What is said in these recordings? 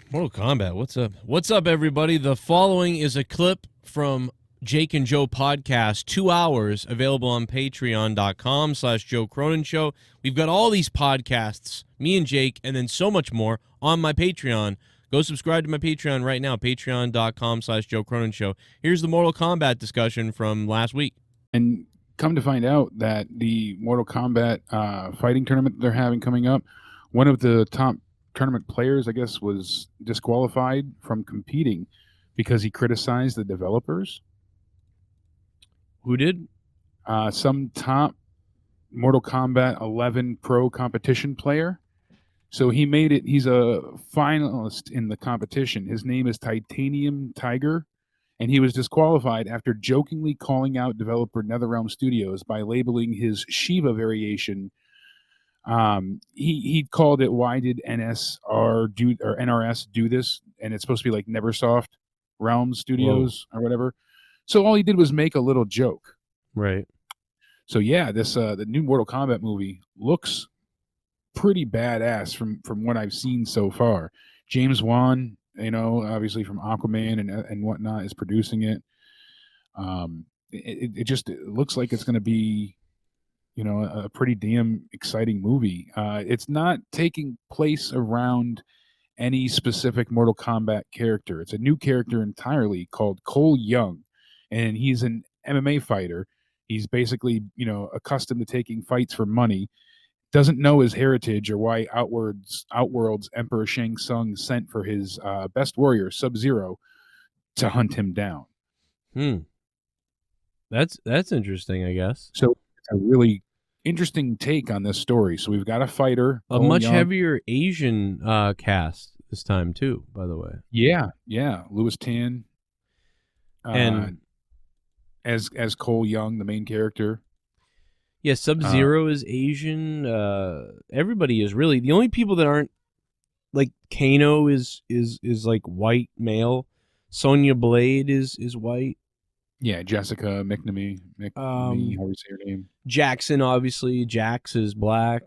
Mortal Kombat, what's up? What's up, everybody? The following is a clip from Jake and Joe podcast, 2 hours, available on patreon.com/Joe Cronin Show. We've got all these podcasts, me and Jake, and then so much more on my Patreon. Go subscribe to my Patreon right now, patreon.com/Joe Cronin Show. Here's the Mortal Kombat discussion from last week. And come to find out that the Mortal Kombat fighting tournament they're having coming up, one of the top tournament players, I guess, was disqualified from competing because he criticized the developers. Who did? Some top Mortal Kombat 11 pro competition player. So he made it. He's a finalist in the competition. His name is Titanium Tiger, and he was disqualified after jokingly calling out developer NetherRealm Studios by labeling his Shiva variation. He called it, "Why did NRS do this?" And it's supposed to be like Neversoft Realm Studios or whatever. So all he did was make a little joke. Right. So yeah, this the new Mortal Kombat movie looks pretty badass from what I've seen so far. James Wan, obviously from Aquaman and whatnot, is producing it. It looks like it's going to be, a pretty damn exciting movie. It's not taking place around any specific Mortal Kombat character. It's a new character entirely called Cole Young, and he's an MMA fighter. He's basically, accustomed to taking fights for money. Doesn't know his heritage or why Outworld's Emperor Shang Tsung sent for his best warrior, Sub-Zero, to hunt him down. That's interesting, I guess. So it's a really interesting take on this story. So we've got a fighter, a much heavier Asian cast this time too, by the way. Yeah, Louis Tan, and as Cole Young, the main character. Yeah, Sub-Zero is Asian. Everybody is really. The only people that aren't, like, Kano is like white male. Sonya Blade is white. Yeah, Jessica McNamee, how do you say her name? Jackson, obviously. Jax is black,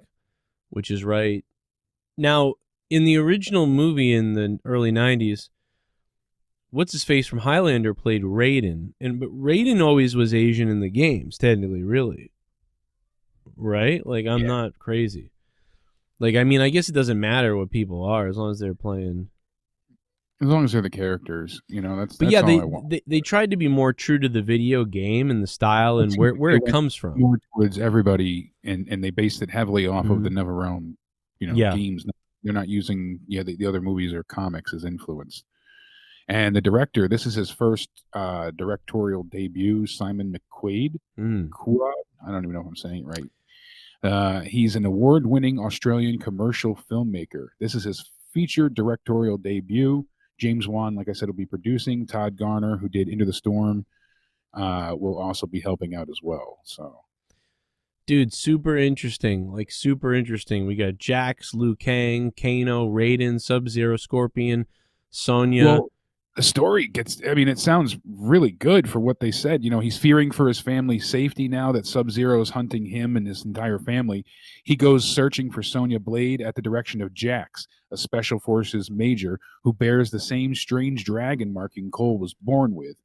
which is right. Now, in the original movie in the early 90s, what's-his-face from Highlander played Raiden. But Raiden always was Asian in the games, technically, really. Right? Like, I'm not crazy. Like, I mean, I guess it doesn't matter what people are as long as they're playing. As long as they're the characters, that's but yeah, all I want. They tried to be more true to the video game and the style and where it comes from. More towards everybody, and they based it heavily off of the NetherRealm, games. They're not using the other movies or comics as influence. And the director, this is his first directorial debut, Simon McQuaid. I don't even know if I'm saying it right. He's an award-winning Australian commercial filmmaker. This is his featured directorial debut. James Wan, like I said, will be producing. Todd Garner, who did Into the Storm, will also be helping out as well. So, dude, super interesting. Like, super interesting. We got Jax, Liu Kang, Kano, Raiden, Sub-Zero, Scorpion, Sonya. Well, the story it sounds really good for what they said. He's fearing for his family's safety now that Sub-Zero is hunting him and his entire family. He goes searching for Sonya Blade at the direction of Jax, a special forces major who bears the same strange dragon marking Cole was born with.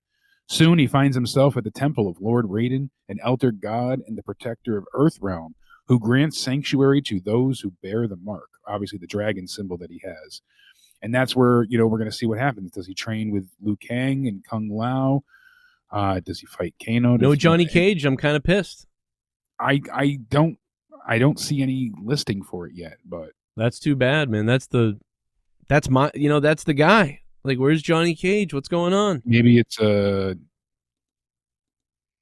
Soon he finds himself at the temple of Lord Raiden, an elder god and the protector of Earthrealm, who grants sanctuary to those who bear the mark, obviously the dragon symbol that he has. And that's where, we're going to see what happens. Does he train with Liu Kang and Kung Lao? Does he fight Kano? No Johnny Cage. I'm kind of pissed. I don't see any listing for it yet, but that's too bad, man. That's the guy. Like, where's Johnny Cage? What's going on? Maybe it's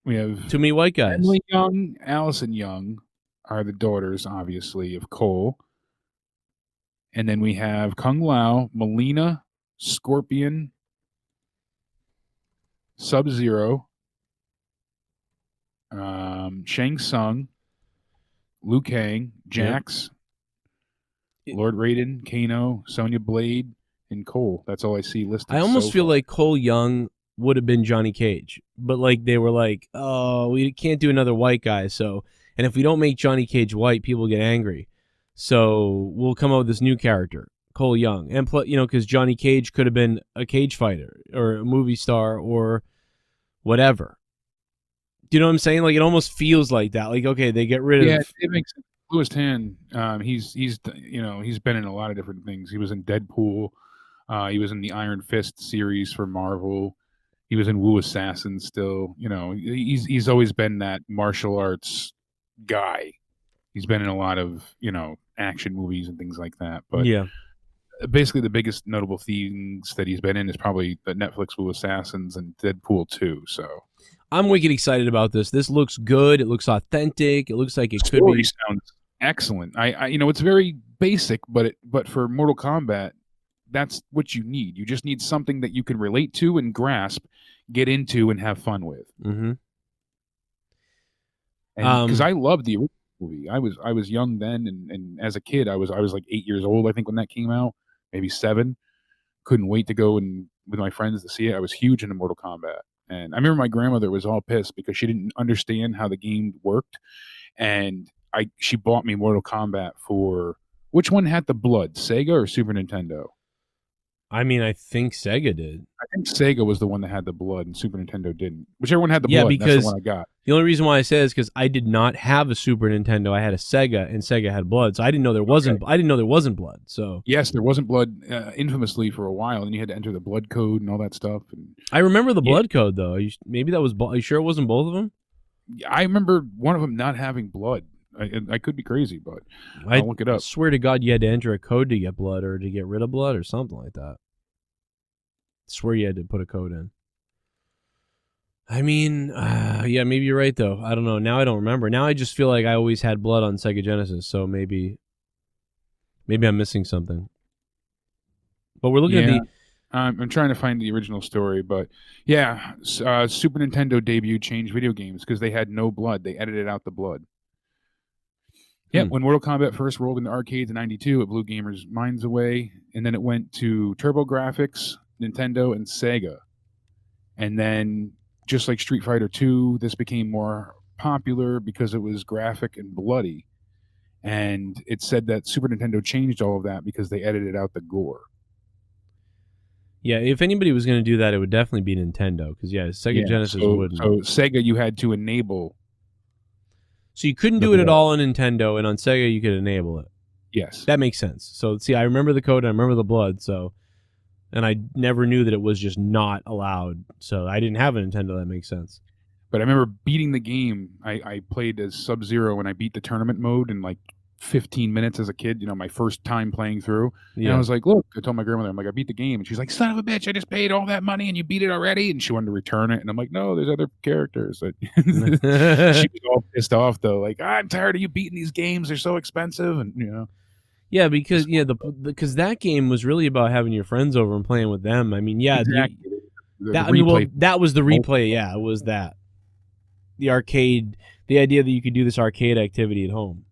we have too many white guys. Emily Young, Allison Young are the daughters, obviously, of Cole. And then we have Kung Lao, Melina, Scorpion, Sub-Zero, Shang Tsung, Liu Kang, Jax, Lord Raiden, Kano, Sonya Blade, and Cole. That's all I see listed. I almost feel like Cole Young would have been Johnny Cage, but like they were like, oh, we can't do another white guy. So, and if we don't make Johnny Cage white, people get angry. So we'll come up with this new character, Cole Young, and because Johnny Cage could have been a cage fighter or a movie star or whatever. Do you know what I'm saying? Like, it almost feels like that. Like, okay, they get rid of. Yeah, it makes sense. Louis Tan, he's been in a lot of different things. He was in Deadpool. He was in the Iron Fist series for Marvel. He was in Wu Assassin still. He's always been that martial arts guy. He's been in a lot of, action movies and things like that. But yeah, basically the biggest notable things that he's been in is probably the Netflix Wu Assassins and Deadpool 2. So I'm wicked excited about this. This looks good. It looks authentic. It looks like it could story be. sounds excellent. I it's very basic, but for Mortal Kombat, that's what you need. You just need something that you can relate to and grasp, get into, and have fun with. Mm-hmm. And because I loved the original movie, I was young then, and as a kid, I was like 8 years old, I think, when that came out, maybe 7. Couldn't wait to go and with my friends to see it. I was huge into Mortal Kombat, and I remember my grandmother was all pissed because she didn't understand how the game worked, and she bought me Mortal Kombat for which one had the blood, Sega or Super Nintendo? I mean, I think Sega did. I think Sega was the one that had the blood, and Super Nintendo didn't. Whichever one had the Yeah, blood, because that's the one I got. The only reason why I say is because I did not have a Super Nintendo. I had a Sega, and Sega had blood, so I didn't know there wasn't. Okay. I didn't know there wasn't blood. So yes, there wasn't blood infamously for a while, and you had to enter the blood code and all that stuff. And I remember the blood code though. Maybe that was. Are you sure it wasn't both of them? I remember one of them not having blood. I could be crazy, but I'll look it up. I swear to God, you had to enter a code to get blood or to get rid of blood or something like that. I swear you had to put a code in. I mean, yeah, maybe you're right, though. I don't know. Now I don't remember. Now I just feel like I always had blood on Sega Genesis, so maybe I'm missing something. But we're looking at the... I'm trying to find the original story, but yeah, Super Nintendo debut changed video games because they had no blood. They edited out the blood. Yeah, when Mortal Kombat first rolled into arcades in '92, it blew gamers' minds away, and then it went to TurboGrafx, Nintendo, and Sega. And then, just like Street Fighter II, this became more popular because it was graphic and bloody. And it said that Super Nintendo changed all of that because they edited out the gore. Yeah, if anybody was going to do that, it would definitely be Nintendo. Because, Sega Genesis wouldn't. So Sega, you had to enable... So you couldn't do it at all on Nintendo, and on Sega you could enable it. Yes. That makes sense. So, see, I remember the code, and I remember the blood, and I never knew that it was just not allowed. So I didn't have a Nintendo. That makes sense. But I remember beating the game. I played as Sub-Zero, and I beat the tournament mode in like 15 minutes as a kid, my first time playing through. Yeah. And I was like, look, I told my grandmother, I'm like, I beat the game. And she's like, son of a bitch, I just paid all that money and you beat it already. And she wanted to return it. And I'm like, no, there's other characters. She was all pissed off though. Like, I'm tired of you beating these games. They're so expensive. And Yeah, because because that game was really about having your friends over and playing with them. I mean, yeah, exactly. That was the replay. Yeah, it was that. The arcade, the idea that you could do this arcade activity at home.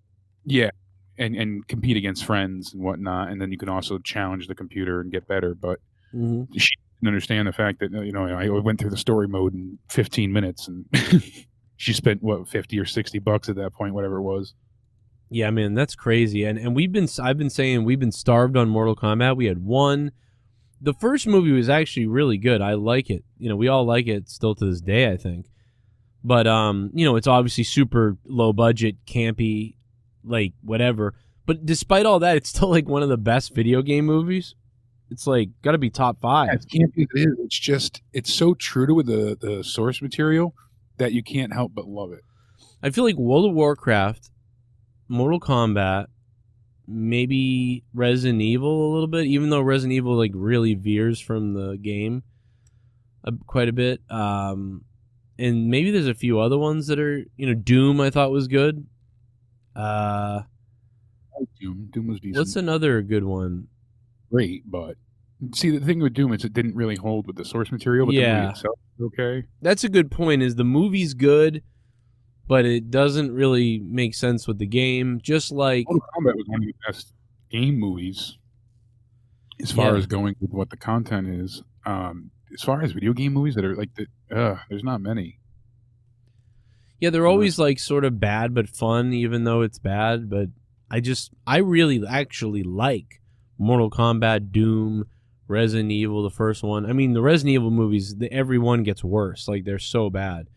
Yeah. And compete against friends and whatnot, and then you can also challenge the computer and get better. But she didn't understand the fact that I went through the story mode in 15 minutes, and she spent what $50 or $60 at that point, whatever it was. Yeah, man, that's crazy. And I've been saying we've been starved on Mortal Kombat. We had one. The first movie was actually really good. I like it. We all like it still to this day, I think. But it's obviously super low budget, campy. Like whatever, but despite all that, it's still like one of the best video game movies. It's like got to be top 5. Yeah, it can't be. It's just it's so true to the source material that you can't help but love it. I feel like World of Warcraft, Mortal Kombat, maybe Resident Evil a little bit, even though Resident Evil like really veers from the game quite a bit. And maybe there's a few other ones that are Doom. I thought was good. Doom was decent. What's another good one? Great, but see, the thing with Doom is it didn't really hold with the source material, but the movie itself was okay. That's a good point, is the movie's good, but it doesn't really make sense with the game, just like... Mortal Kombat was one of the best game movies as far as going with what the content is. As far as video game movies that are like, there's not many. Yeah, they're always like sort of bad but fun, even though it's bad. But I really actually like Mortal Kombat, Doom, Resident Evil, the first one. I mean, the Resident Evil movies, every one gets worse. Like, they're so bad.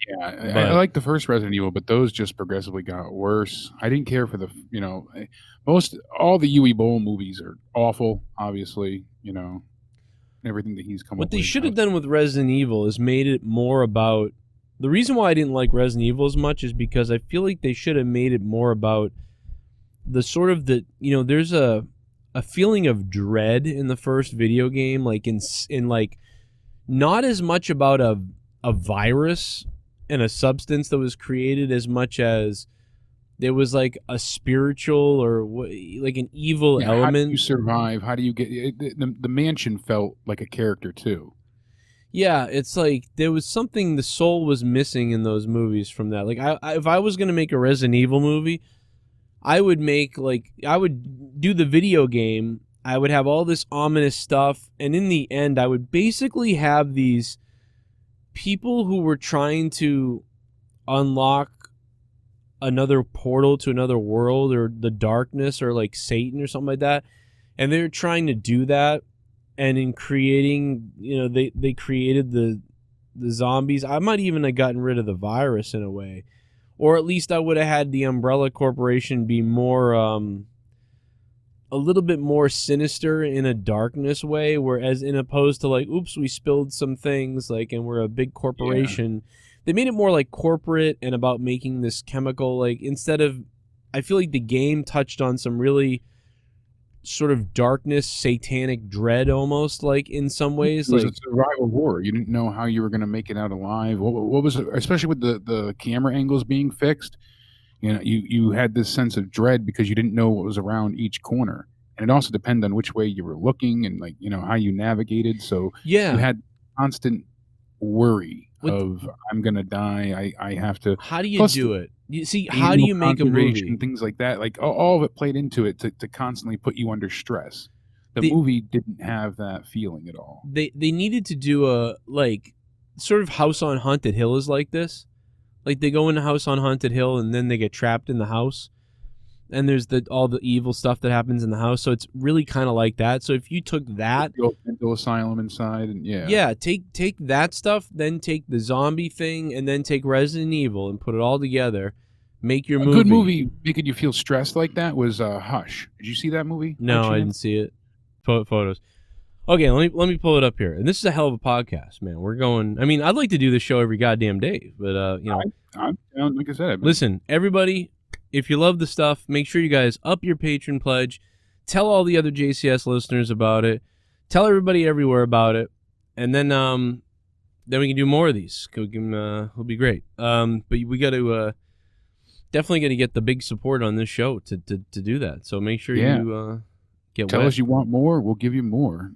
Yeah, I like the first Resident Evil, but those just progressively got worse. I didn't care for the, all the Yui Bowl movies are awful, obviously, everything that he's come up with. What they should have done with Resident Evil is made it more about... The reason why I didn't like Resident Evil as much is because I feel like they should have made it more about the sort of there's a feeling of dread in the first video game, like in like not as much about a virus and a substance that was created as much as there was like a spiritual or like an evil element. How do you survive? How do you get the mansion felt like a character too? Yeah, it's like there was something the soul was missing in those movies from that. Like, if I was gonna make a Resident Evil movie, I would do the video game. I would have all this ominous stuff, and in the end, I would basically have these people who were trying to unlock another portal to another world, or the darkness, or like Satan or something like that, and they're trying to do that. And in creating, they created the zombies. I might even have gotten rid of the virus in a way. Or at least I would have had the Umbrella Corporation be more, a little bit more sinister in a darkness way, whereas in opposed to like, oops, we spilled some things, like, and we're a big corporation. Yeah. They made it more like corporate and about making this chemical, like, instead of, I feel like the game touched on some really sort of darkness, satanic dread, almost, like, in some ways. It was a survival horror. You didn't know how you were going to make it out alive. What was it, especially with the camera angles being fixed, you had this sense of dread because you didn't know what was around each corner. And it also depended on which way you were looking and, like, how you navigated. So yeah, you had constant worry of, I'm going to die. I have to. How do you do it? You see, how do you make a movie? Things like that, like all of it played into it to constantly put you under stress. The movie didn't have that feeling at all. They needed to do a, like, sort of House on Haunted Hill is like this. Like, they go in a house on Haunted Hill and then they get trapped in the house. And there's all the evil stuff that happens in the house. So it's really kind of like that. So if you took that... The mental asylum inside, and Yeah, take that stuff, then take the zombie thing, and then take Resident Evil and put it all together. Make your movie. A good movie making you feel stressed like that was Hush. Did you see that movie? No, I didn't see it. Photos. Okay, let me pull it up here. And this is a hell of a podcast, man. We're going... I mean, I'd like to do this show every goddamn day, but, I'm down, like I said. Listen, everybody... If you love the stuff, make sure you guys up your Patreon pledge. Tell all the other JCS listeners about it. Tell everybody everywhere about it. And then we can do more of these. It'll be great. But we got to definitely got to get the big support on this show to do that. So make sure you get Tell us you want more. We'll give you more.